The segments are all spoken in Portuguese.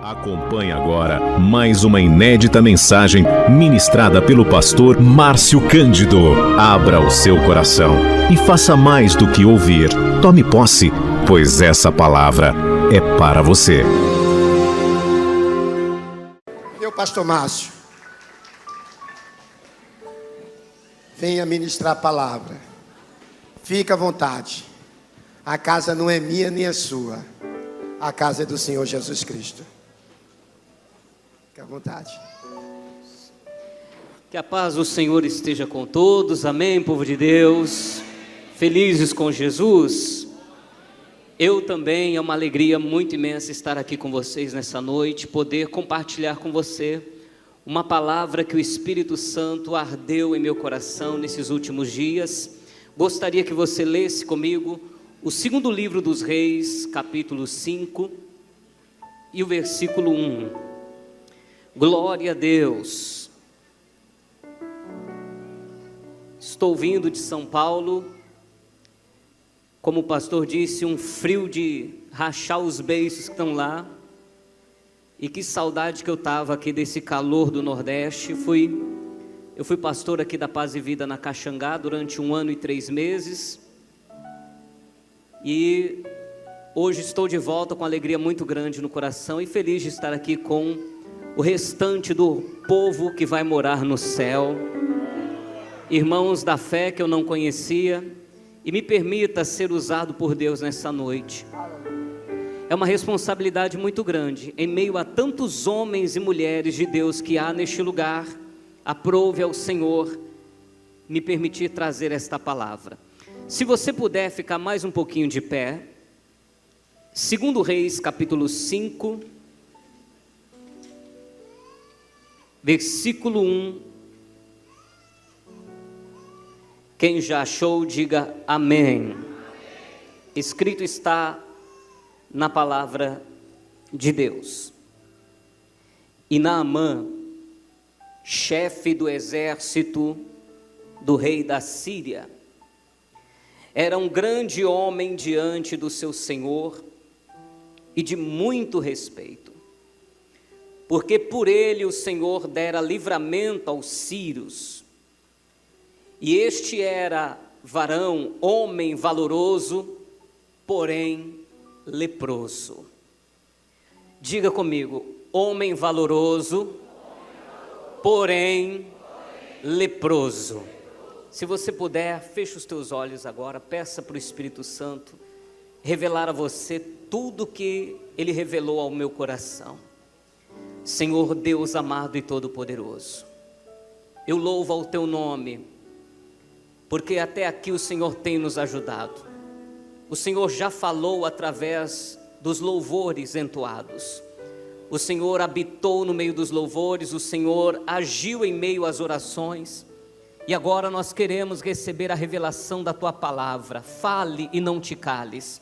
Acompanhe agora mais uma inédita mensagem ministrada pelo pastor Márcio Cândido. Abra o seu coração e faça mais do que ouvir. Tome posse, pois essa palavra é para você. Meu pastor Márcio, venha ministrar a palavra. Fica à vontade. A casa não é minha nem é sua. A casa é do Senhor Jesus Cristo. Fique à vontade. Que a paz do Senhor esteja com todos, amém, povo de Deus, felizes com Jesus. Eu também, é uma alegria muito imensa estar aqui com vocês nessa noite, poder compartilhar com você uma palavra que o Espírito Santo ardeu em meu coração nesses últimos dias. Gostaria que você lesse comigo o segundo livro dos Reis, capítulo 5 e o versículo 1. Glória a Deus. Estou vindo de São Paulo, como o pastor disse, um frio de rachar os beiços que estão lá, e que saudade que eu estava aqui desse calor do Nordeste. Eu fui pastor aqui da Paz e Vida na Caxangá durante 1 ano e 3 meses, e hoje estou de volta com alegria muito grande no coração e feliz de estar aqui com o restante do povo que vai morar no céu, irmãos da fé que eu não conhecia, e me permita ser usado por Deus nessa noite. É uma responsabilidade muito grande, em meio a tantos homens e mulheres de Deus que há neste lugar. Aprove ao Senhor me permitir trazer esta palavra. Se você puder ficar mais um pouquinho de pé, 2 Reis capítulo 5, versículo 1, quem já achou, diga amém. Escrito está na palavra de Deus. E Naamã, chefe do exército do rei da Síria, era um grande homem diante do seu Senhor e de muito respeito, porque por ele o Senhor dera livramento aos sírios. E este era varão, homem valoroso, porém leproso. Diga comigo, homem valoroso, porém leproso. Se você puder, feche os teus olhos agora, peça para o Espírito Santo revelar a você tudo que Ele revelou ao meu coração. Senhor Deus amado e todo-poderoso, eu louvo ao Teu nome, porque até aqui o Senhor tem nos ajudado. O Senhor já falou através dos louvores entoados. O Senhor habitou no meio dos louvores, o Senhor agiu em meio às orações. E agora nós queremos receber a revelação da Tua palavra. Fale e não te cales.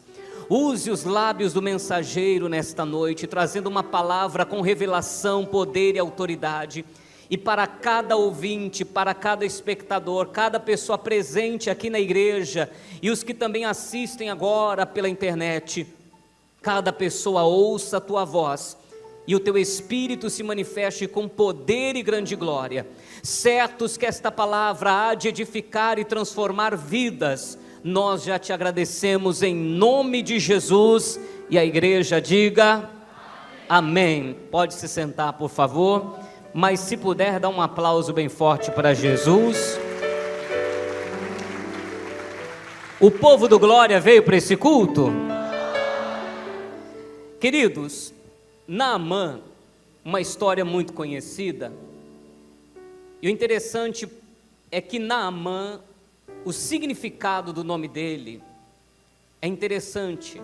Use os lábios do mensageiro nesta noite, trazendo uma palavra com revelação, poder e autoridade. E para cada ouvinte, para cada espectador, cada pessoa presente aqui na igreja e os que também assistem agora pela internet, cada pessoa ouça a Tua voz e o Teu Espírito se manifeste com poder e grande glória. Certos que esta palavra há de edificar e transformar vidas, nós já te agradecemos em nome de Jesus, e a igreja diga amém. Pode se sentar, por favor, mas se puder, dá um aplauso bem forte para Jesus. O povo do Glória veio para esse culto? Queridos, Naamã, uma história muito conhecida, e o interessante é que Naamã, o significado do nome dele é interessante,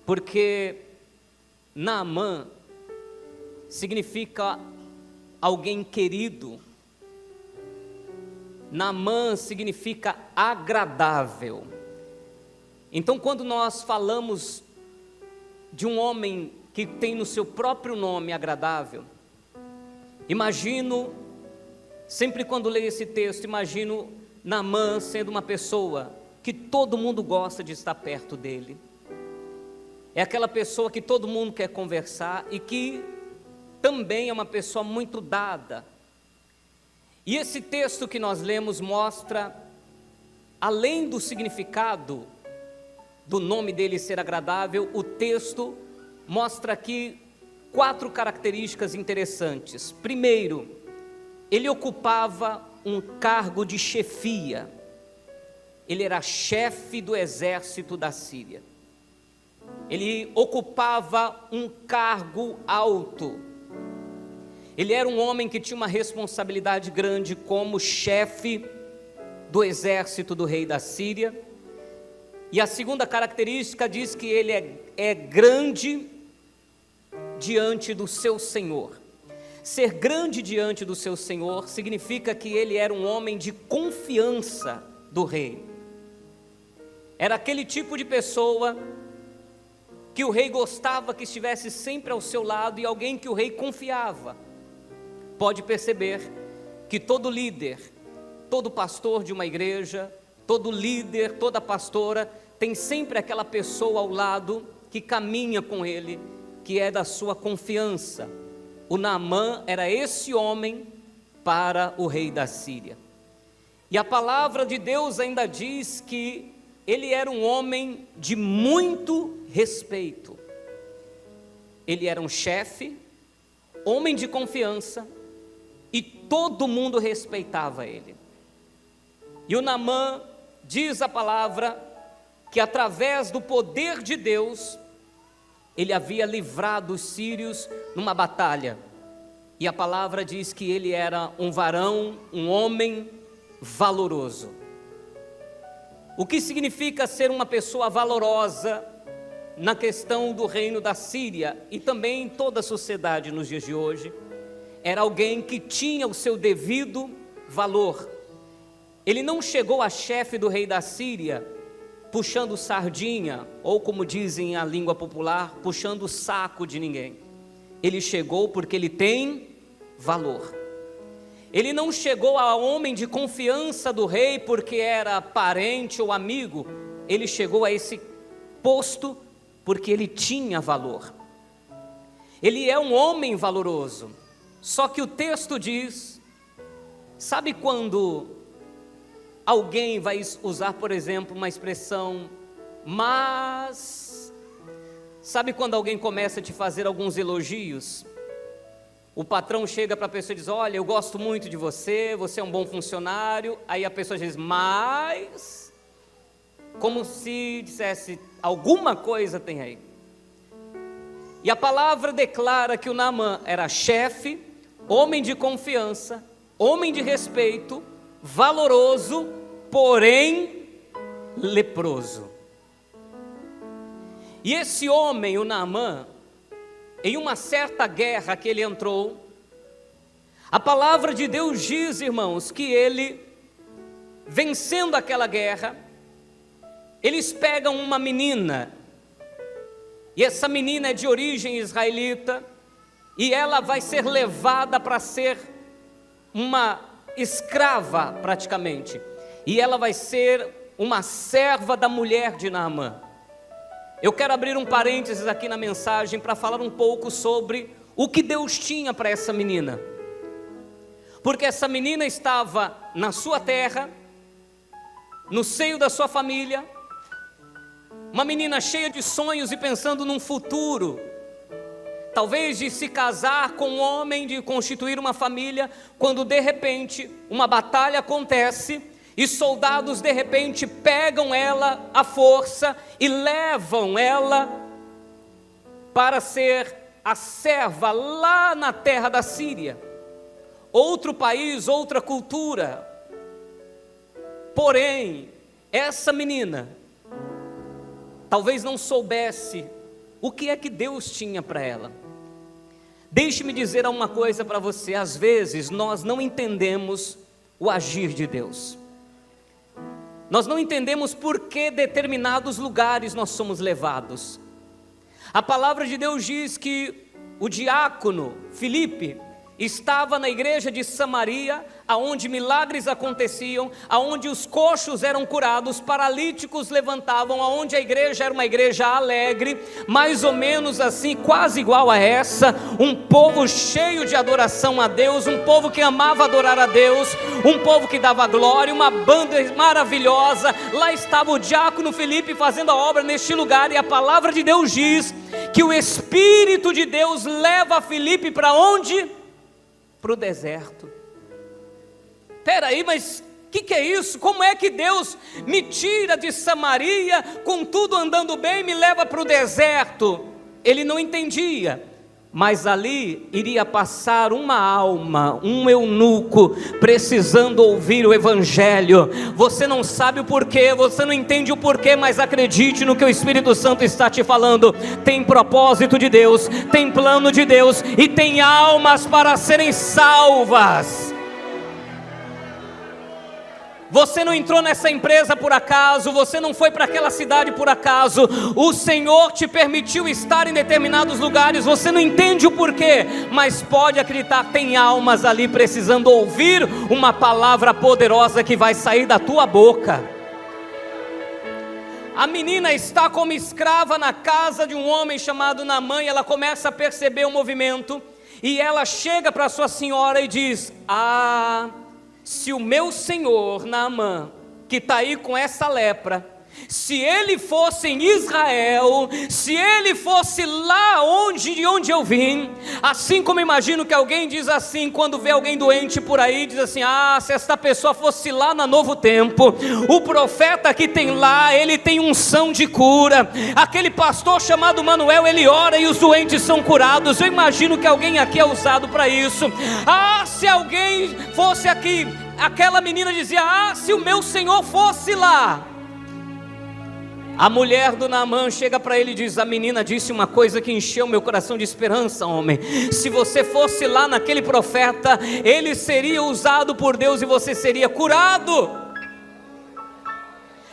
porque Naamã significa alguém querido. Naamã significa agradável. Então, quando nós falamos de um homem que tem no seu próprio nome agradável, imagino, sempre quando leio esse texto, imagino Naamã sendo uma pessoa que todo mundo gosta de estar perto dele. é aquela pessoa que todo mundo quer conversar e que também é uma pessoa muito dada. E esse texto que nós lemos mostra, além do significado do nome dele ser agradável, o texto mostra aqui 4 características interessantes. Primeiro, ele ocupava um cargo de chefia. Ele era chefe do exército da Síria. Ele ocupava um cargo alto. Ele era um homem que tinha uma responsabilidade grande como chefe do exército do rei da Síria. E a segunda característica diz que ele é grande diante do seu Senhor. Ser grande diante do seu Senhor significa que ele era um homem de confiança do rei. Era aquele tipo de pessoa que o rei gostava que estivesse sempre ao seu lado e alguém que o rei confiava. Pode perceber que todo líder, todo pastor de uma igreja, todo líder, toda pastora, tem sempre aquela pessoa ao lado que caminha com ele, que é da sua confiança. O Naamã era esse homem para o rei da Síria. E a palavra de Deus ainda diz que ele era um homem de muito respeito. Ele era um chefe, homem de confiança, e todo mundo respeitava ele. E o Naamã, diz a palavra, que através do poder de Deus, ele havia livrado os sírios numa batalha. E a palavra diz que ele era um varão, um homem valoroso. O que significa ser uma pessoa valorosa na questão do reino da Síria e também em toda a sociedade nos dias de hoje? Era alguém que tinha o seu devido valor. Ele não chegou a chefe do rei da Síria puxando sardinha, ou como dizem a língua popular, puxando o saco de ninguém. Ele chegou porque ele tem valor. Ele não chegou a homem de confiança do rei porque era parente ou amigo. Ele chegou a esse posto porque ele tinha valor. Ele é um homem valoroso. Só que o texto diz, sabe quando alguém vai usar, por exemplo, uma expressão, mas, sabe quando alguém começa a te fazer alguns elogios? O patrão chega para a pessoa e diz, olha, eu gosto muito de você, você é um bom funcionário. Aí a pessoa diz, mas, como se dissesse, alguma coisa tem aí. E a palavra declara que o Naamã era chefe, homem de confiança, homem de respeito, valoroso, porém leproso. E esse homem, o Naamã, em uma certa guerra que ele entrou, a palavra de Deus diz, irmãos, que ele, vencendo aquela guerra, eles pegam uma menina, e essa menina é de origem israelita, e ela vai ser levada para ser uma escrava praticamente, e ela vai ser uma serva da mulher de Naamã. Eu quero abrir um parênteses aqui na mensagem para falar um pouco sobre o que Deus tinha para essa menina, porque essa menina estava na sua terra, no seio da sua família, uma menina cheia de sonhos e pensando num futuro, talvez de se casar com um homem, de constituir uma família, quando de repente uma batalha acontece e soldados de repente pegam ela à força e levam ela para ser a serva lá na terra da Síria, outro país, outra cultura. Porém, essa menina talvez não soubesse o que é que Deus tinha para ela. Deixe-me dizer uma coisa para você, às vezes nós não entendemos o agir de Deus. Nós não entendemos por que determinados lugares nós somos levados. A palavra de Deus diz que o diácono Filipe, estava na igreja de Samaria, aonde milagres aconteciam, aonde os coxos eram curados, paralíticos levantavam, aonde a igreja era uma igreja alegre, mais ou menos assim, quase igual a essa, um povo cheio de adoração a Deus, um povo que amava adorar a Deus, um povo que dava glória, uma banda maravilhosa. Lá estava o diácono Felipe fazendo a obra neste lugar, e a palavra de Deus diz que o Espírito de Deus leva Felipe para onde? Para o deserto. Espera aí, mas o que é isso? Como é que Deus me tira de Samaria, com tudo andando bem, e me leva para o deserto? Ele não entendia, mas ali iria passar uma alma, um eunuco, precisando ouvir o Evangelho. Você não sabe o porquê, você não entende o porquê, mas acredite no que o Espírito Santo está te falando. Tem propósito de Deus, tem plano de Deus, e tem almas para serem salvas. Você não entrou nessa empresa por acaso, você não foi para aquela cidade por acaso, o Senhor te permitiu estar em determinados lugares, você não entende o porquê, mas pode acreditar, tem almas ali precisando ouvir uma palavra poderosa que vai sair da tua boca. A menina está como escrava na casa de um homem chamado Naamã, e ela começa a perceber o movimento, e ela chega para sua senhora e diz: se o meu senhor Naamã, que está aí com essa lepra, se ele fosse em Israel, se ele fosse lá de onde eu vim, assim como imagino que alguém diz assim, quando vê alguém doente por aí, diz assim: se esta pessoa fosse lá na Novo Tempo, o profeta que tem lá, ele tem unção de cura, aquele pastor chamado Manuel, ele ora e os doentes são curados. Eu imagino que alguém aqui é usado para isso. Se alguém fosse aqui, aquela menina dizia: se o meu Senhor fosse lá. A mulher do Naamã chega para ele e diz: a menina disse uma coisa que encheu meu coração de esperança, homem. Se você fosse lá naquele profeta, ele seria usado por Deus e você seria curado.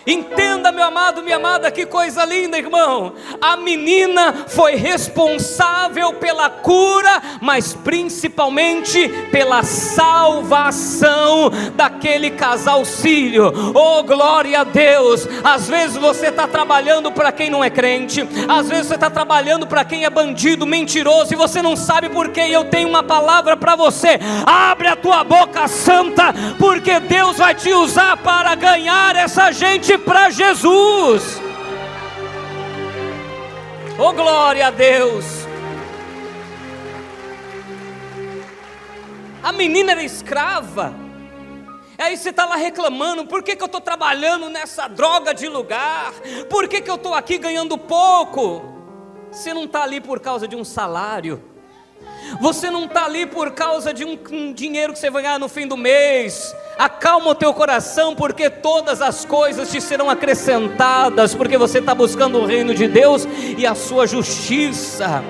Entenda, meu amado, minha amada, que coisa linda, irmão. A menina foi responsável pela cura, mas principalmente pela salvação daquele casal sírio. Oh, glória a Deus. Às vezes você está trabalhando para quem não é crente, às vezes você está trabalhando para quem é bandido, mentiroso, e você não sabe porquê. E eu tenho uma palavra para você: abre a tua boca santa, porque Deus vai te usar para ganhar essa gente para Jesus. Oh, glória a Deus. A menina era escrava. Aí você está lá reclamando: por que eu estou trabalhando nessa droga de lugar? Por que eu estou aqui ganhando pouco? Você não está ali por causa de um salário, você não está ali por causa de um dinheiro que você vai ganhar no fim do mês. Acalma o teu coração, porque todas as coisas te serão acrescentadas, porque você está buscando o reino de Deus e a sua justiça.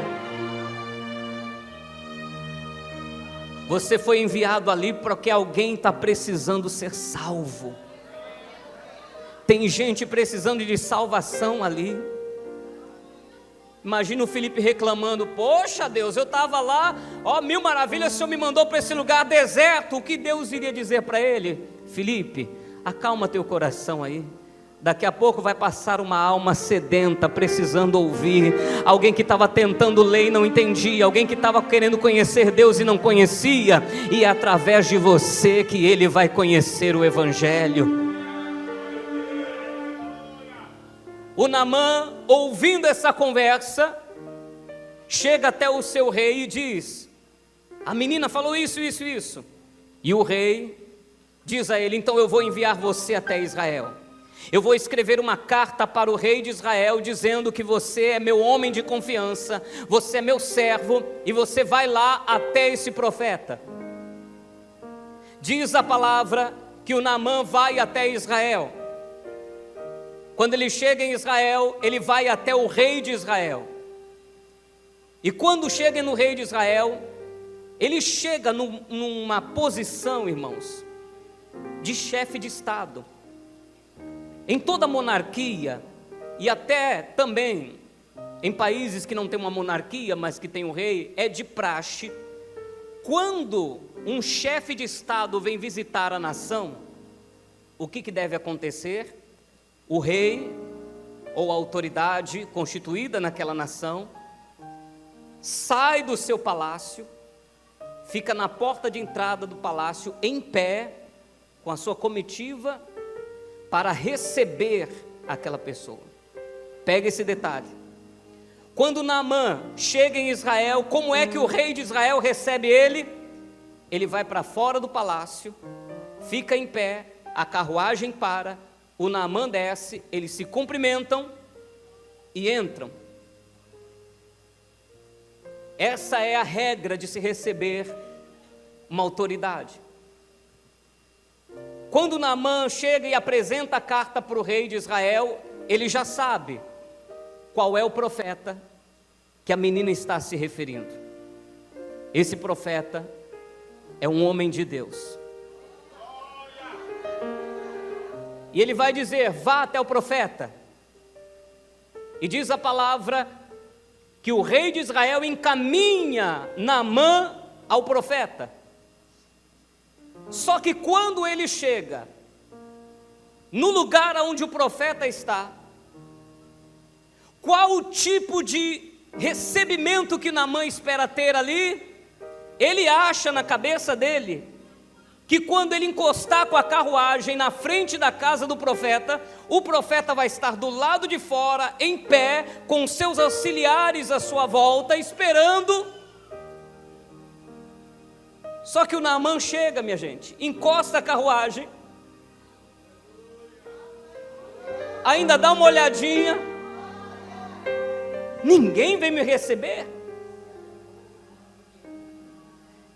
Você foi enviado ali porque alguém está precisando ser salvo. Tem gente precisando de salvação ali. Imagina o Felipe reclamando: poxa Deus, eu estava lá, mil maravilhas, o Senhor me mandou para esse lugar deserto. O que Deus iria dizer para ele? Felipe, acalma teu coração aí. Daqui a pouco vai passar uma alma sedenta, precisando ouvir. Alguém que estava tentando ler e não entendia, alguém que estava querendo conhecer Deus e não conhecia, e é através de você que ele vai conhecer o Evangelho. O Naamã, ouvindo essa conversa, chega até o seu rei e diz: a menina falou isso. E o rei diz a ele: então eu vou enviar você até Israel. Eu vou escrever uma carta para o rei de Israel, dizendo que você é meu homem de confiança, você é meu servo, e você vai lá até esse profeta. Diz a palavra que o Naamã vai até Israel. Quando ele chega em Israel, ele vai até o rei de Israel. E quando chega no rei de Israel, ele chega numa posição, irmãos, de chefe de Estado. Em toda monarquia, e até também em países que não tem uma monarquia, mas que tem um rei, é de praxe Quando um chefe de Estado vem visitar a nação, o que deve acontecer? O rei ou a autoridade constituída naquela nação sai do seu palácio, fica na porta de entrada do palácio em pé, com a sua comitiva, para receber aquela pessoa. Pega esse detalhe. Quando Naamã chega em Israel, como é que o rei de Israel recebe ele? Ele vai para fora do palácio, fica em pé, a carruagem para, o Naamã desce, eles se cumprimentam e entram. Essa é a regra de se receber uma autoridade. Quando Naamã chega e apresenta a carta para o rei de Israel, ele já sabe qual é o profeta que a menina está se referindo. Esse profeta é um homem de Deus. E ele vai dizer: vá até o profeta. E diz a palavra que o rei de Israel encaminha Naamã ao profeta. Só que quando ele chega no lugar onde o profeta está, qual o tipo de recebimento que Naamã espera ter ali? Ele acha na cabeça dele que quando ele encostar com a carruagem na frente da casa do profeta, o profeta vai estar do lado de fora, em pé, com seus auxiliares à sua volta, esperando. Só que o Naamã chega, minha gente, encosta a carruagem, ainda dá uma olhadinha, ninguém vem me receber.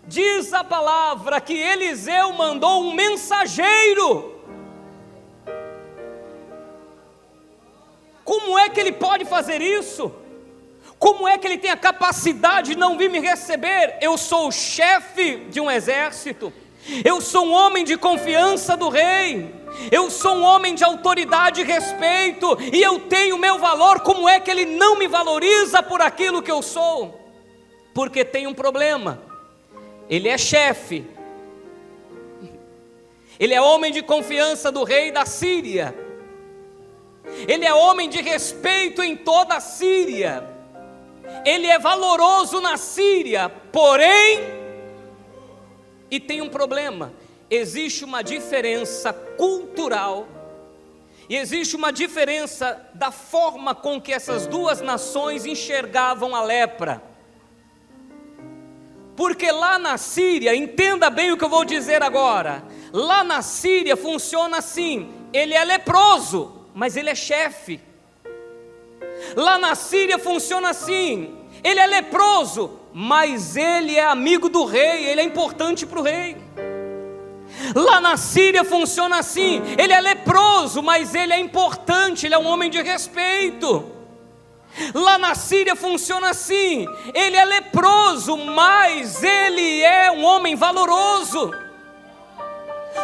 Diz a palavra que Eliseu mandou um mensageiro. Como é que ele pode fazer isso? Como é que ele tem a capacidade de não vir me receber? Eu sou o chefe de um exército, eu sou um homem de confiança do rei, eu sou um homem de autoridade e respeito, e eu tenho meu valor. Como é que ele não me valoriza por aquilo que eu sou? Porque tem um problema. Ele é chefe, ele é homem de confiança do rei da Síria, ele é homem de respeito em toda a Síria, ele é valoroso na Síria, porém, e tem um problema, existe uma diferença cultural, e existe uma diferença da forma com que essas duas nações enxergavam a lepra. Porque lá na Síria, entenda bem o que eu vou dizer agora, lá na Síria funciona assim: ele é leproso, mas ele é chefe. Lá na Síria funciona assim: ele é leproso, mas ele é amigo do rei, ele é importante para o rei. Lá na Síria funciona assim: ele é leproso, mas ele é importante, ele é um homem de respeito. Lá na Síria funciona assim: ele é leproso, mas ele é um homem valoroso.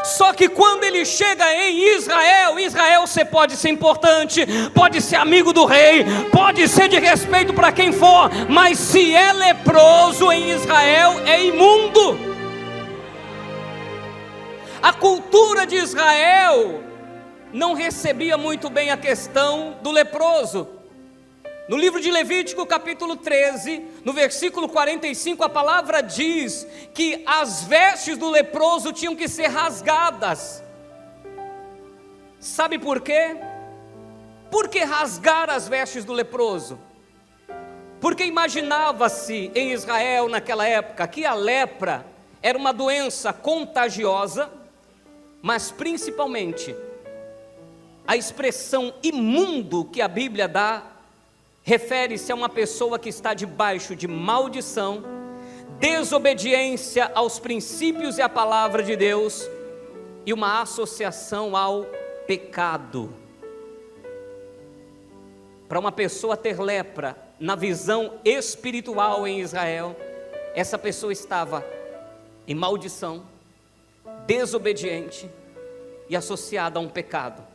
Só que quando ele chega em Israel, você pode ser importante, pode ser amigo do rei, pode ser de respeito para quem for, mas se é leproso em Israel, é imundo. A cultura de Israel não recebia muito bem a questão do leproso. No livro de Levítico, capítulo 13, no versículo 45, a palavra diz que as vestes do leproso tinham que ser rasgadas. Sabe por quê? Por que rasgar as vestes do leproso? Porque imaginava-se em Israel naquela época que a lepra era uma doença contagiosa, mas principalmente a expressão imundo que a Bíblia dá refere-se a uma pessoa que está debaixo de maldição, desobediência aos princípios e à palavra de Deus e uma associação ao pecado. Para uma pessoa ter lepra, na visão espiritual em Israel, essa pessoa estava em maldição, desobediente e associada a um pecado.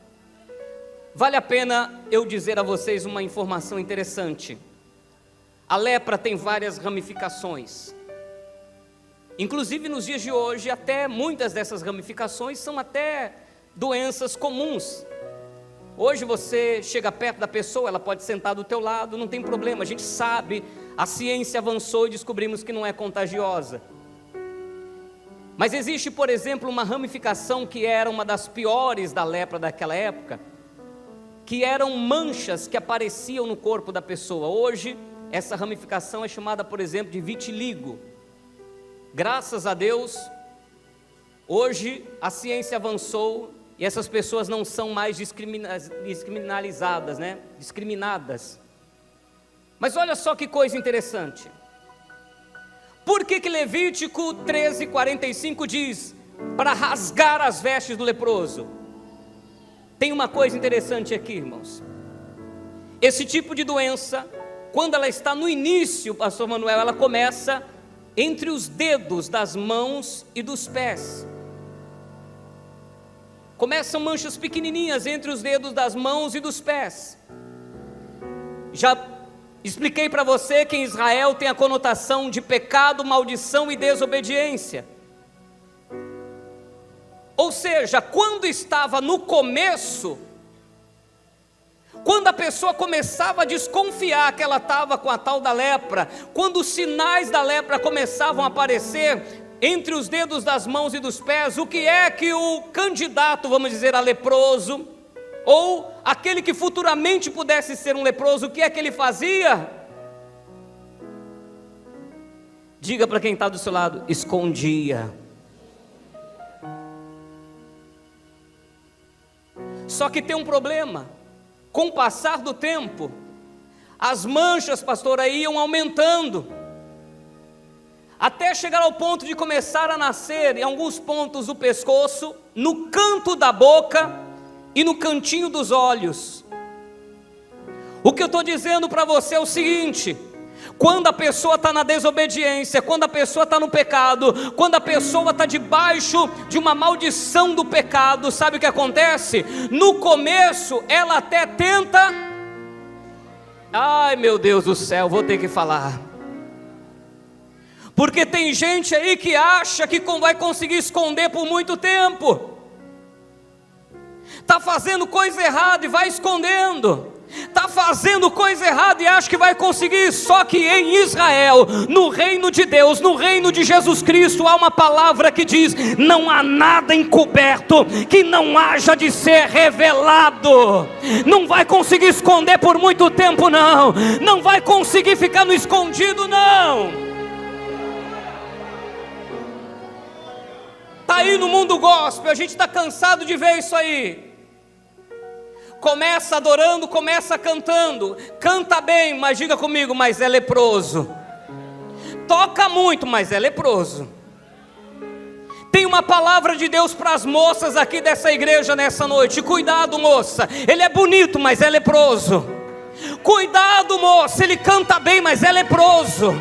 Vale a pena eu dizer a vocês uma informação interessante. A lepra tem várias ramificações. Inclusive nos dias de hoje, até muitas dessas ramificações são até doenças comuns. Hoje você chega perto da pessoa, ela pode sentar do teu lado, não tem problema, a gente sabe, a ciência avançou e descobrimos que não é contagiosa. Mas existe, por exemplo, uma ramificação que era uma das piores da lepra daquela época, que eram manchas que apareciam no corpo da pessoa. Hoje, essa ramificação é chamada, por exemplo, de vitiligo. Graças a Deus, hoje a ciência avançou e essas pessoas não são mais discriminadas. Mas olha só que coisa interessante. Por que Levítico 13:45 diz para rasgar as vestes do leproso? Tem uma coisa interessante aqui, irmãos. Esse tipo de doença, quando ela está no início, pastor Manuel, ela começa entre os dedos das mãos e dos pés. Começam manchas pequenininhas entre os dedos das mãos e dos pés. Já expliquei para você que em Israel tem a conotação de pecado, maldição e desobediência. Ou seja, quando estava no começo, quando a pessoa começava a desconfiar que ela estava com a tal da lepra, quando os sinais da lepra começavam a aparecer entre os dedos das mãos e dos pés, o que é que o candidato, vamos dizer, a leproso, ou aquele que futuramente pudesse ser um leproso, o que é que ele fazia? Diga para quem está do seu lado: escondia. Só que tem um problema. Com o passar do tempo, as manchas, pastor, aí iam aumentando, até chegar ao ponto de começar a nascer em alguns pontos do pescoço, no canto da boca e no cantinho dos olhos. O que eu estou dizendo para você é o seguinte: quando a pessoa está na desobediência, quando a pessoa está no pecado, quando a pessoa está debaixo de uma maldição do pecado, sabe o que acontece? No começo ela até tenta, ai meu Deus do céu, vou ter que falar, porque tem gente aí que acha que vai conseguir esconder por muito tempo, está fazendo coisa errada e vai escondendo, está fazendo coisa errada e acha que vai conseguir. Só que em Israel, no reino de Deus, no reino de Jesus Cristo, há uma palavra que diz: não há nada encoberto que não haja de ser revelado. Não vai conseguir esconder por muito tempo, não. Não vai conseguir ficar no escondido, não. Está aí no mundo gospel, a gente está cansado de ver isso aí. Começa adorando, começa cantando, canta bem, mas diga comigo, mas é leproso. Toca muito, mas é leproso. Tem uma palavra de Deus para as moças aqui dessa igreja nessa noite: cuidado, moça, ele é bonito, mas é leproso. Cuidado, moça, ele canta bem, mas é leproso.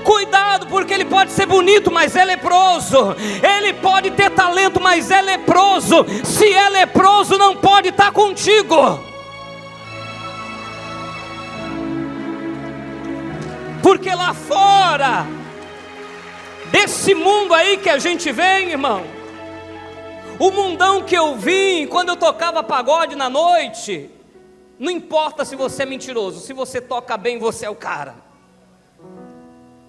Cuidado, porque ele pode ser bonito, mas é leproso. Ele pode ter talento, mas é leproso. Se é leproso, não pode estar contigo. Porque lá fora desse mundo aí que a gente vem, irmão, o mundão que eu vim quando eu tocava pagode na noite, não importa se você é mentiroso, se você toca bem, você é o cara.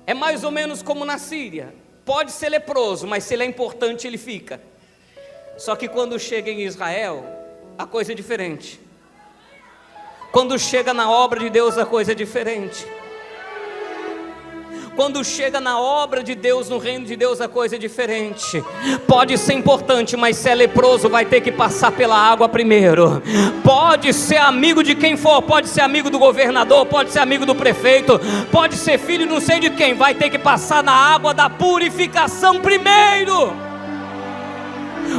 É mais ou menos como na Síria. Pode ser leproso, mas se ele é importante, ele fica. Só que quando chega em Israel, a coisa é diferente. Quando chega na obra de Deus, a coisa é diferente. Quando chega na obra de Deus, no reino de Deus, a coisa é diferente. Pode ser importante, mas se é leproso, vai ter que passar pela água primeiro. Pode ser amigo de quem for, pode ser amigo do governador, pode ser amigo do prefeito, pode ser filho não sei de quem, vai ter que passar na água da purificação primeiro.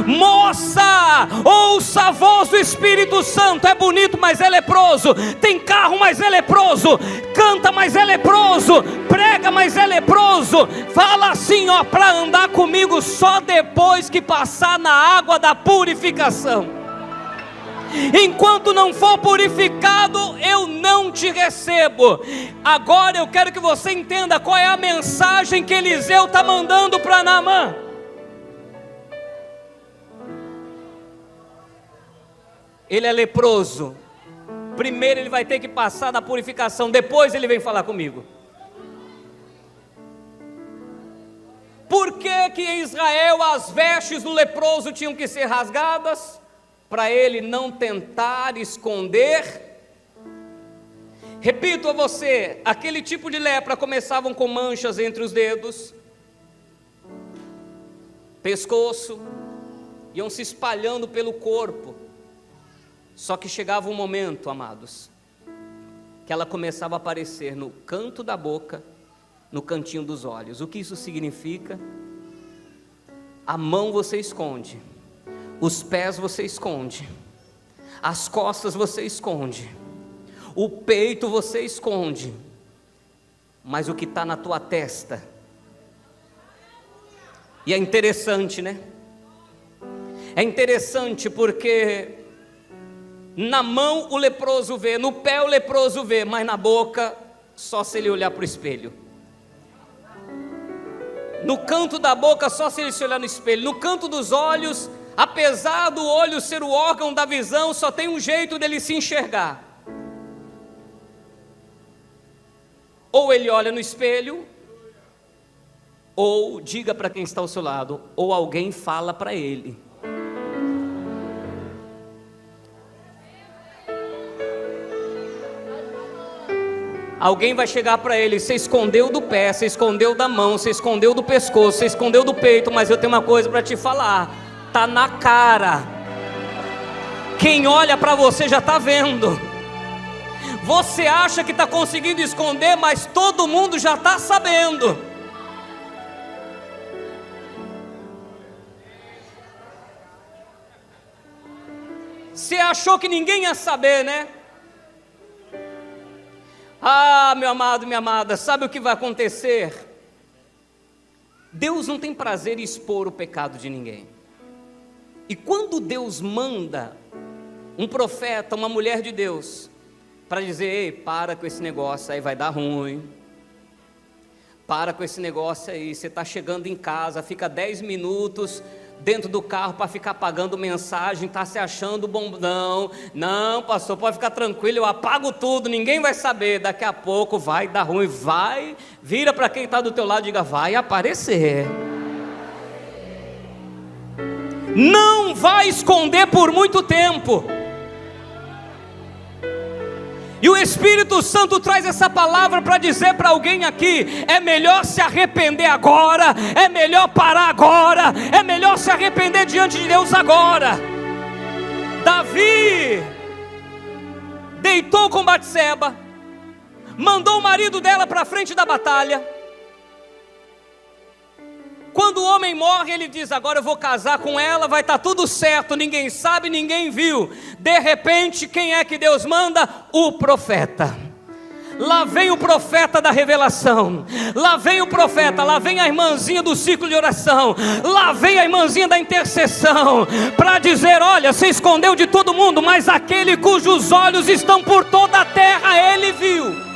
Moça, ouça a voz do Espírito Santo. É bonito, mas é leproso. Tem carro, mas é leproso. Canta, mas é leproso. Prega, mas é leproso. Fala assim, ó, para andar comigo só depois que passar na água da purificação. Enquanto não for purificado, eu não te recebo. Agora eu quero que você entenda qual é a mensagem que Eliseu está mandando para Naamã. Ele é leproso. Primeiro ele vai ter que passar na purificação, depois ele vem falar comigo. Por que que em Israel as vestes do leproso tinham que ser rasgadas? Para ele não tentar esconder. Repito a você, aquele tipo de lepra começavam com manchas entre os dedos, pescoço, iam se espalhando pelo corpo. Só que chegava um momento, amados, que ela começava a aparecer no canto da boca, no cantinho dos olhos. O que isso significa? A mão você esconde, os pés você esconde, as costas você esconde, o peito você esconde, mas o que está na tua testa. E é interessante, né? É interessante porque na mão o leproso vê, no pé o leproso vê, mas na boca só se ele olhar para o espelho. No canto da boca só se ele se olhar no espelho. No canto dos olhos, apesar do olho ser o órgão da visão, só tem um jeito dele se enxergar. Ou ele olha no espelho, ou diga para quem está ao seu lado, ou alguém fala para ele. Alguém vai chegar para ele: você escondeu do pé, você escondeu da mão, você escondeu do pescoço, você escondeu do peito, mas eu tenho uma coisa para te falar, está na cara. Quem olha para você já está vendo. Você acha que está conseguindo esconder, mas todo mundo já está sabendo. Você achou que ninguém ia saber, né? Ah, meu amado, minha amada, sabe o que vai acontecer? Deus não tem prazer em expor o pecado de ninguém. E quando Deus manda um profeta, uma mulher de Deus, para dizer: ei, para com esse negócio aí, vai dar ruim. Para com esse negócio aí, você está chegando em casa, fica 10 minutos dentro do carro para ficar pagando mensagem, está se achando bom. Não, pastor, pode ficar tranquilo, eu apago tudo, ninguém vai saber. Daqui a pouco vai dar ruim, vira para quem está do teu lado e diga: vai aparecer. Não vai esconder por muito tempo. E o Espírito Santo traz essa palavra para dizer para alguém aqui: é melhor se arrepender agora, é melhor parar agora, é melhor se arrepender diante de Deus agora. Davi deitou com Batseba, mandou o marido dela para frente da batalha. Quando o homem morre, ele diz: agora eu vou casar com ela, vai estar tudo certo, ninguém sabe, ninguém viu. De repente, quem é que Deus manda? O profeta. Lá vem o profeta da revelação, lá vem o profeta, lá vem a irmãzinha do ciclo de oração, lá vem a irmãzinha da intercessão, para dizer: olha, você escondeu de todo mundo, mas aquele cujos olhos estão por toda a terra, ele viu.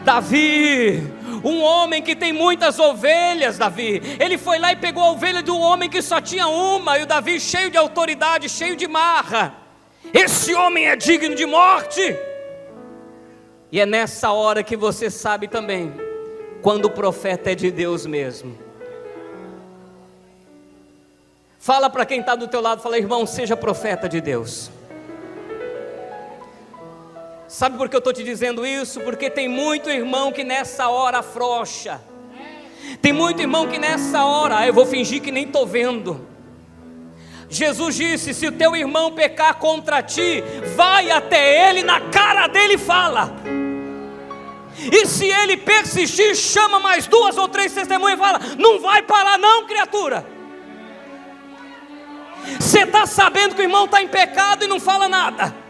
Davi, um homem que tem muitas ovelhas, Davi, ele foi lá e pegou a ovelha do homem que só tinha uma, e o Davi, cheio de autoridade, cheio de marra: esse homem é digno de morte. E é nessa hora que você sabe também quando o profeta é de Deus mesmo. Fala para quem está do teu lado, fala: irmão, seja profeta de Deus. Sabe por que eu estou te dizendo isso? Porque tem muito irmão que nessa hora afrouxa. Tem muito irmão que nessa hora: eu vou fingir que nem estou vendo. Jesus disse: se o teu irmão pecar contra ti, vai até ele, na cara dele fala. E se ele persistir, chama mais 2 ou 3 testemunhas e fala: não vai parar não, criatura. Você está sabendo que o irmão está em pecado e não fala nada.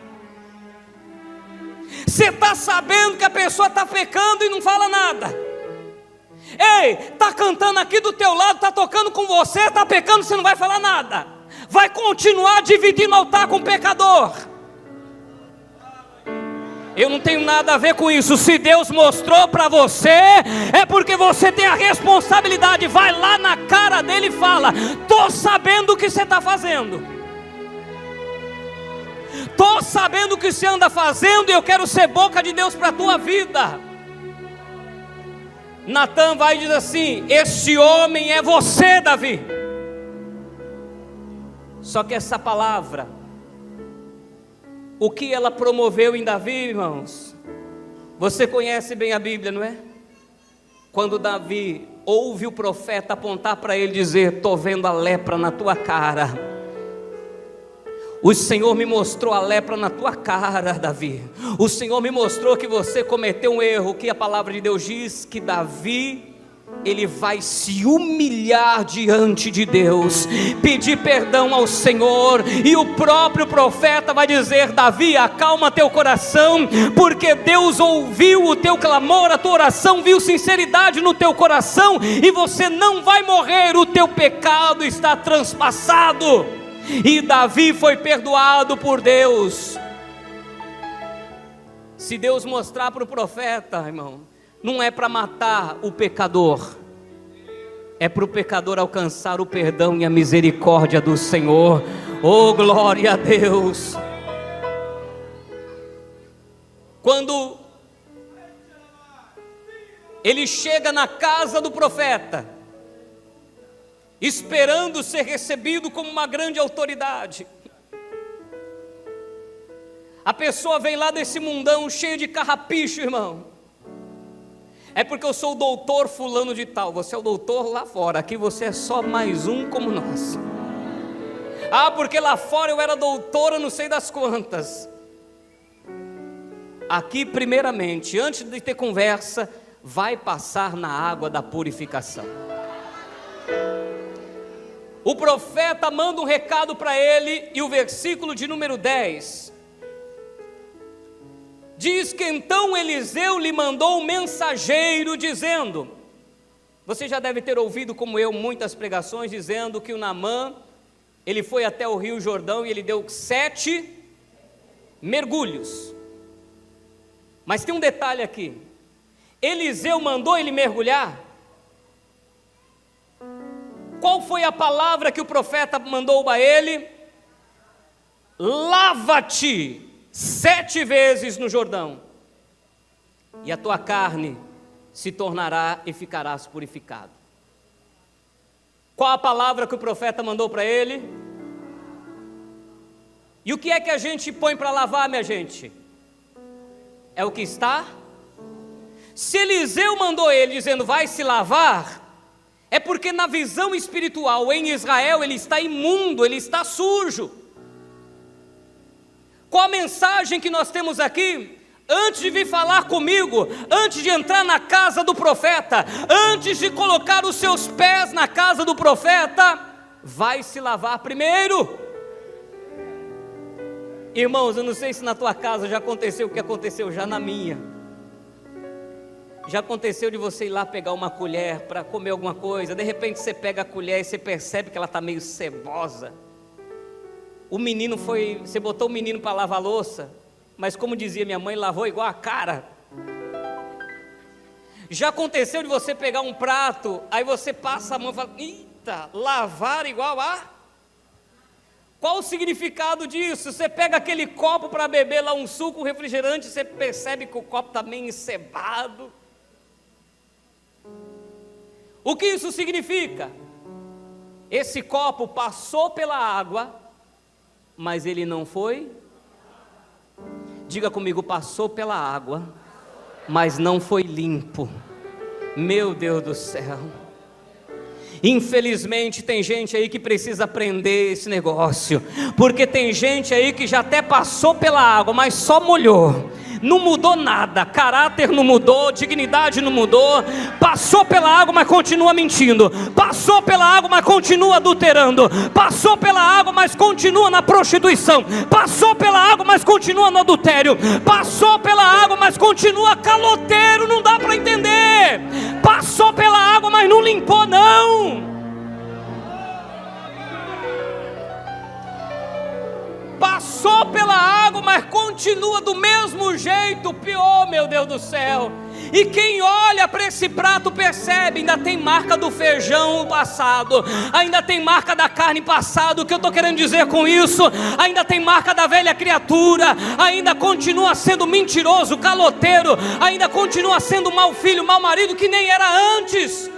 Você está sabendo que a pessoa está pecando e não fala nada. Ei, está cantando aqui do teu lado, está tocando com você, está pecando, você não vai falar nada. vai continuar dividindo altar com o pecador. Eu não tenho nada a ver com isso. Se Deus mostrou para você, é porque você tem a responsabilidade. Vai lá na cara dele e fala: estou sabendo o que você está fazendo, estou sabendo o que você anda fazendo, e eu quero ser boca de Deus para a tua vida. Natã vai e diz assim: este homem é você, Davi. Só que essa palavra, o que ela promoveu em Davi, irmãos? Você conhece bem a Bíblia, não é? Quando Davi ouve o profeta apontar para ele e dizer: estou vendo a lepra na tua cara. O Senhor me mostrou a lepra na tua cara, Davi. O Senhor me mostrou que você cometeu um erro. Que a palavra de Deus diz que Davi, ele vai se humilhar diante de Deus, pedir perdão ao Senhor, e o próprio profeta vai dizer: Davi, acalma teu coração, porque Deus ouviu o teu clamor, a tua oração, viu sinceridade no teu coração, e você não vai morrer, o teu pecado está transpassado. E Davi foi perdoado por Deus. Se Deus mostrar para o profeta, irmão, não é para matar o pecador, é para o pecador alcançar o perdão e a misericórdia do Senhor. Oh, glória a Deus! Quando ele chega na casa do profeta, esperando ser recebido como uma grande autoridade, a pessoa vem lá desse mundão cheio de carrapicho, irmão. É porque eu sou o doutor fulano de tal. Você é o doutor lá fora, aqui você é só mais um como nós. Ah, porque lá fora eu era doutora não sei das quantas. Aqui, primeiramente, antes de ter conversa, vai passar na água da purificação. O profeta manda um recado para ele, e o versículo de número 10 diz que então Eliseu lhe mandou um mensageiro dizendo, você já deve ter ouvido como eu muitas pregações dizendo que o Naamã, ele foi até o rio Jordão e ele deu 7 mergulhos. Mas tem um detalhe aqui, Eliseu mandou ele mergulhar. Qual foi a palavra que o profeta mandou a ele? Lava-te 7 vezes no Jordão, e a tua carne se tornará e ficarás purificado. Qual a palavra que o profeta mandou para ele? E o que é que a gente põe para lavar, minha gente? É o que está? Se Eliseu mandou ele dizendo vai se lavar, é porque na visão espiritual em Israel ele está imundo, ele está sujo. Qual a mensagem que nós temos aqui? Antes de vir falar comigo, antes de entrar na casa do profeta, antes de colocar os seus pés na casa do profeta, vai se lavar primeiro. Irmãos, eu não sei se na tua casa já aconteceu o que aconteceu já na minha. Já aconteceu de você ir lá pegar uma colher para comer alguma coisa, de repente você pega a colher e você percebe que ela está meio cebosa. O menino foi, você botou o menino para lavar a louça, mas como dizia minha mãe, lavou igual a cara. Já aconteceu de você pegar um prato, aí você passa a mão e fala, eita, lavar igual a... Qual o significado disso? Você pega aquele copo para beber lá um suco, um refrigerante, você percebe que o copo está meio encebado. O que isso significa? Esse copo passou pela água, mas ele não foi. Diga comigo, passou pela água, mas não foi limpo. Meu Deus do céu. Infelizmente tem gente aí que precisa aprender esse negócio, porque tem gente aí que já até passou pela água, mas só molhou. Não mudou nada, caráter não mudou, dignidade não mudou, passou pela água, mas continua mentindo, passou pela água, mas continua adulterando, passou pela água, mas continua na prostituição, passou pela água, mas continua no adultério, passou pela água, mas continua caloteiro, não dá para entender, passou pela água, mas não limpou não. continua do mesmo jeito, pior, meu Deus do céu. E quem olha para esse prato percebe, ainda tem marca do feijão passado, ainda tem marca da carne passada. O que eu estou querendo dizer com isso? Ainda tem marca da velha criatura, ainda continua sendo mentiroso, caloteiro, ainda continua sendo mau filho, mau marido, que nem era antes.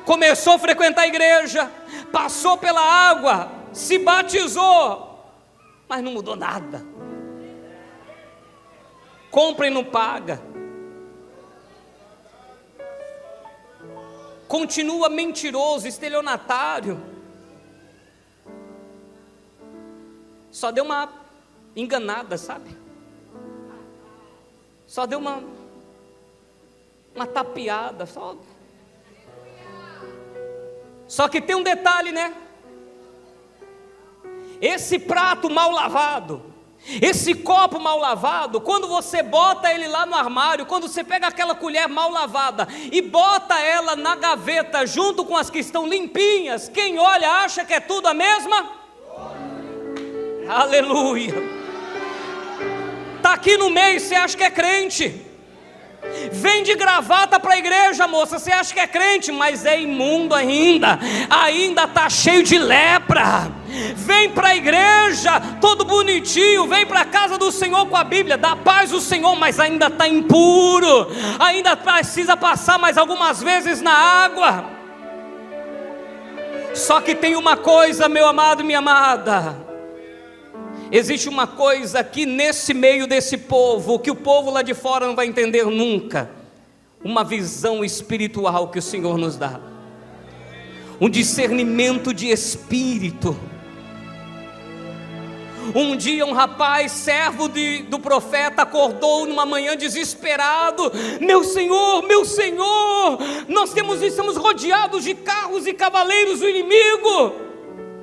Começou a frequentar a igreja, passou pela água, se batizou, mas não mudou nada. Compra e não paga. Continua mentiroso, estelionatário. Só deu uma enganada, sabe? Só deu uma tapeada, Só que tem um detalhe, né? Esse prato mal lavado, esse copo mal lavado, quando você bota ele lá no armário, quando você pega aquela colher mal lavada e bota ela na gaveta junto com as que estão limpinhas, quem olha acha que é tudo a mesma? Aleluia. Está aqui no meio, você acha que é crente. Vem de gravata para a igreja, moça, você acha que é crente, mas é imundo ainda está cheio de lepra. Vem para a igreja todo bonitinho, vem para a casa do Senhor com a Bíblia, da paz do Senhor, mas ainda está impuro, ainda precisa passar mais algumas vezes na água. Só que tem uma coisa, meu amado, minha amada, existe uma coisa aqui nesse meio desse povo, que o povo lá de fora não vai entender nunca, uma visão espiritual que o Senhor nos dá, um discernimento de espírito. Um dia um rapaz, servo do profeta, acordou numa manhã desesperado: meu Senhor, nós estamos rodeados de carros e cavaleiros do inimigo.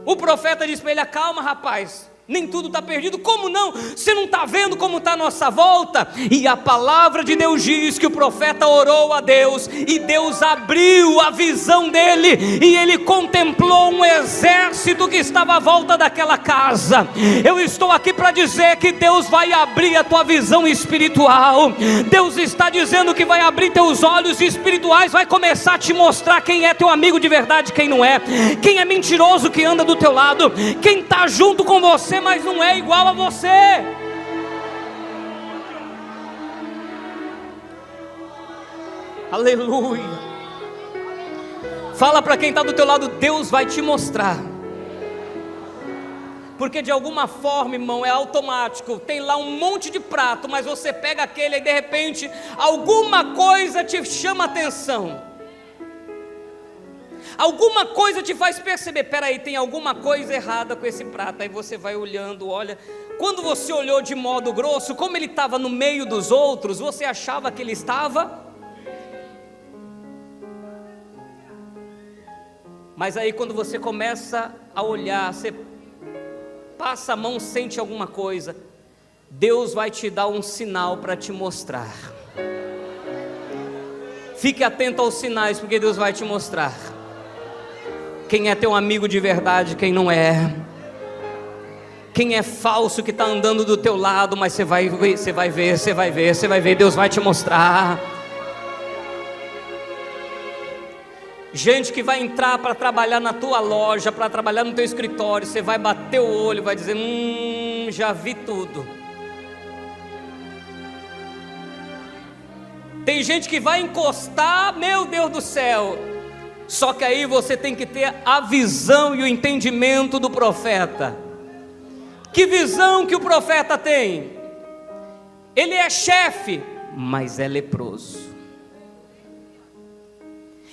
O profeta disse para ele: calma, rapaz, nem tudo está perdido. Como não? Você não está vendo como está a nossa volta? E a palavra de Deus diz que o profeta orou a Deus, e Deus abriu a visão dele, e ele contemplou um exército que estava à volta daquela casa. Eu estou aqui para dizer que Deus vai abrir a tua visão espiritual. Deus está dizendo que vai abrir teus olhos espirituais, vai começar a te mostrar quem é teu amigo de verdade, quem não é, quem é mentiroso que anda do teu lado, quem está junto com você, mas não é igual a você. Aleluia. Fala para quem está do teu lado: Deus vai te mostrar. Porque de alguma forma, irmão, é automático. Tem lá um monte de prato, mas você pega aquele e de repente alguma coisa te chama a atenção. Alguma coisa te faz perceber: peraí, tem alguma coisa errada com esse prato. Aí você vai olhando, olha. Quando você olhou de modo grosso, como ele estava no meio dos outros, você achava que ele estava. Mas aí quando você começa a olhar, você passa a mão, sente alguma coisa, Deus vai te dar um sinal para te mostrar. Fique atento aos sinais, porque Deus vai te mostrar quem é teu amigo de verdade, quem não é, quem é falso que está andando do teu lado, mas você vai ver, Deus vai te mostrar. Gente que vai entrar para trabalhar na tua loja, para trabalhar no teu escritório, você vai bater o olho, vai dizer: já vi tudo. Tem gente que vai encostar, meu Deus do céu. Só que aí você tem que ter a visão e o entendimento do profeta. Que visão que o profeta tem? Ele é chefe, mas é leproso.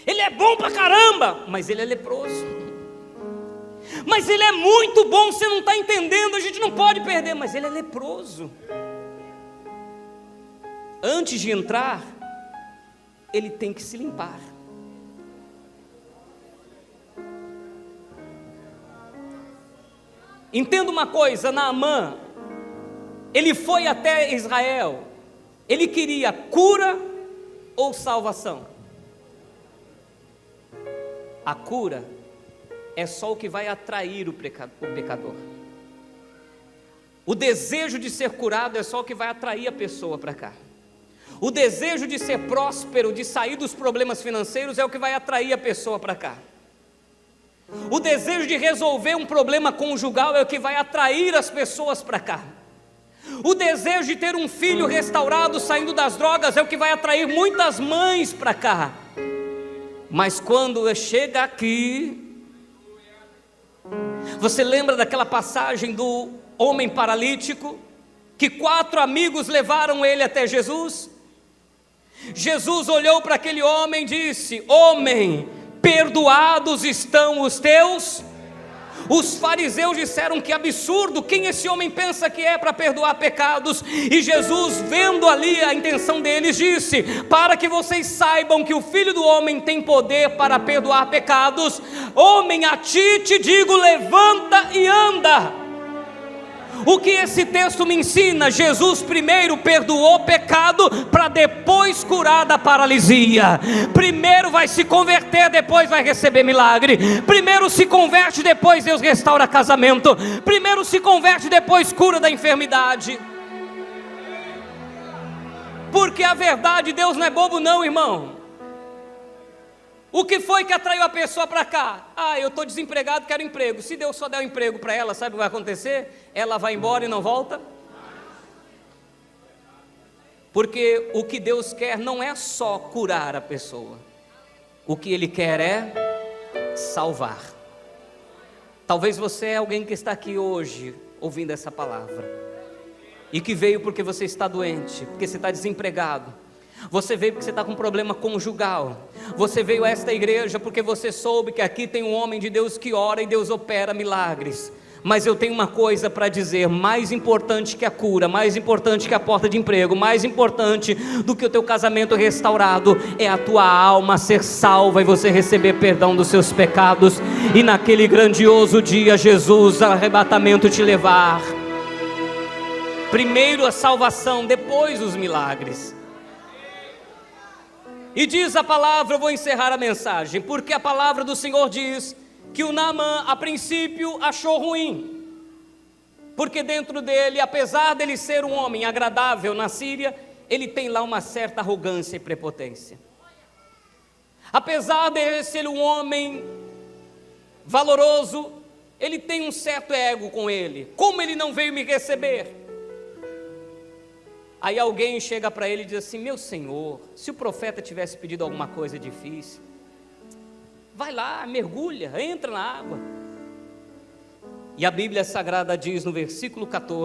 Ele é bom pra caramba, mas ele é leproso. Mas ele é muito bom, você não está entendendo, a gente não pode perder, mas ele é leproso. Antes de entrar, ele tem que se limpar. Entenda uma coisa: Naamã, ele foi até Israel, ele queria cura ou salvação? A cura é só o que vai atrair o pecador. O desejo de ser curado é só o que vai atrair a pessoa para cá. O desejo de ser próspero, de sair dos problemas financeiros é o que vai atrair a pessoa para cá. O desejo de resolver um problema conjugal é o que vai atrair as pessoas para cá. O desejo de ter um filho restaurado, saindo das drogas, é o que vai atrair muitas mães para cá. Mas quando chega aqui, você lembra daquela passagem do homem paralítico, que 4 amigos levaram ele até Jesus? Jesus olhou para aquele homem e disse: homem, perdoados estão os teus. Os fariseus disseram: que absurdo, quem esse homem pensa que é para perdoar pecados? E Jesus, vendo ali a intenção deles, disse: para que vocês saibam que o Filho do Homem tem poder para perdoar pecados, homem, a ti te digo, levanta e anda. O que esse texto me ensina? Jesus primeiro perdoou pecado para depois curar da paralisia. Primeiro vai se converter, depois vai receber milagre. Primeiro se converte, depois Deus restaura casamento. Primeiro se converte, depois cura da enfermidade. Porque a verdade, Deus não é bobo não, irmão. O que foi que atraiu a pessoa para cá? Eu estou desempregado, quero emprego. Se Deus só der um emprego para ela, sabe o que vai acontecer? Ela vai embora e não volta. Porque o que Deus quer não é só curar a pessoa. O que Ele quer é salvar. Talvez você é alguém que está aqui hoje, ouvindo essa palavra, e que veio porque você está doente, porque você está desempregado. Você veio porque você está com um problema conjugal. Você veio a esta igreja porque você soube que aqui tem um homem de Deus que ora e Deus opera milagres. Mas eu tenho uma coisa para dizer: mais importante que a cura, mais importante que a porta de emprego, mais importante do que o teu casamento restaurado, é a tua alma ser salva e você receber perdão dos seus pecados, e naquele grandioso dia Jesus, arrebatamento, te levar. Primeiro a salvação, depois os milagres. E diz a palavra, eu vou encerrar a mensagem, porque a palavra do Senhor diz que o Naamã a princípio achou ruim, porque dentro dele, apesar dele ser um homem agradável na Síria, ele tem lá uma certa arrogância e prepotência. Apesar de ser um homem valoroso, ele tem um certo ego com ele. Como ele não veio me receber? Aí alguém chega para ele e diz assim: meu senhor, se o profeta tivesse pedido alguma coisa difícil, vai lá, mergulha, entra na água. E a Bíblia Sagrada diz no versículo 14: